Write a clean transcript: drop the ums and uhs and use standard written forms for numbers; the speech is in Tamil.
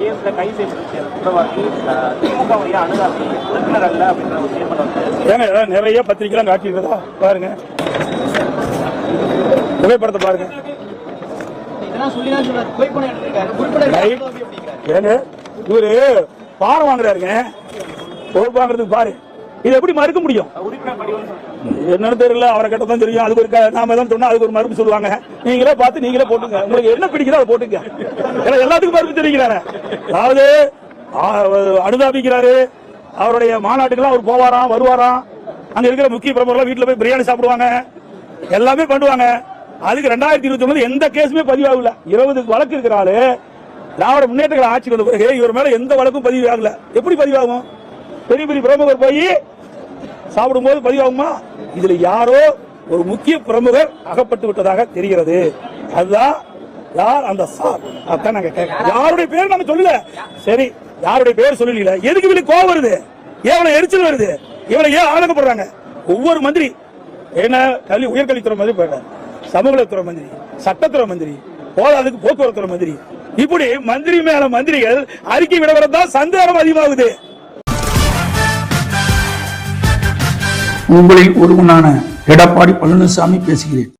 கேஸ்ல கை செய்யப்பட்ட குற்றவாளி திமுகவுடைய அணுகாசி உறுப்பினர் அல்ல அப்படின்ற ஒரு ஸ்டேட்மெண்ட் வந்து நிறைய பத்திரிகைலாம் காட்டியிருக்கா பாருங்க, புகைப்படத்தை பாருங்க. இவரு பாரம் வாங்குறாருங்க, பொறுப்பு வாங்குறதுக்கு பாரு. இது எப்படி மறுக்க முடியும்? என்னன்னு தெரியல, அவரை கேட்டதான் தெரியும். அதுக்கு ஒரு நாம தான் சொன்னா அதுக்கு ஒரு மறுப்பு சொல்லுவாங்க. நீங்களே பார்த்து நீங்களே போட்டுங்க, உங்களுக்கு என்ன பிடிக்குதோ அதை போட்டுங்க. எல்லாத்துக்கும் மறுப்பு தெரிவிக்கிறாரு. அதாவது அனுதாபிக்கிறாரு. அவருடைய மாநாட்டுக்கெல்லாம் அவர் போவாராம் வருவாராம். அங்க இருக்கிற முக்கிய பிரமுகர்கள் வீட்டுல போய் பிரியாணி சாப்பிடுவாங்க, எல்லாமே பண்ணுவாங்க. அதுக்கு 2029 எந்த கேஸுமே பதிவாகல. 20 வழக்கு இருக்கிறாரு. திராவிட முன்னேற்ற ஆட்சி வந்த பிறகு இவர் மேல எந்த வழக்கும் பதிவாகல. எப்படி பதிவாகும்? பெரிய பெரிய பிரமுகர் போய் சாப்பிடும் போது பதிவாகுமா? இதுல யாரோ ஒரு முக்கிய பிரமுகர் அகப்பட்டு விட்டதாக தெரிகிறது. அதுதான் யார் அந்த சார். அதான் நாங்க கேட்க, யாருடைய பேர் நாங்க சொல்லல. சரி, யாருடைய பேர் சொல்லல. எதுக்கு இவளுக்கு கோவம் வருது? எவ்வளவு எரிச்சல் வருது? இவளை ஏன் ஆதங்கப்படுறாங்க? ஒவ்வொரு மந்திரி என்ன உயர்கல்வித்துறை மந்திரி போயிட்டார், சமூகத்துறை மந்திரி, சட்டத்துறை மந்திரி, போதாதுக்கு போக்குவரத்துறை மந்திரி, இப்படி மந்திரி மேல மந்திரிகள் அறிக்கை விட வரதான் சந்தேகம் அதிகமாகுது. உங்களில் ஒருவனான எடப்பாடி பழனிசாமி பேசுகிறேன்.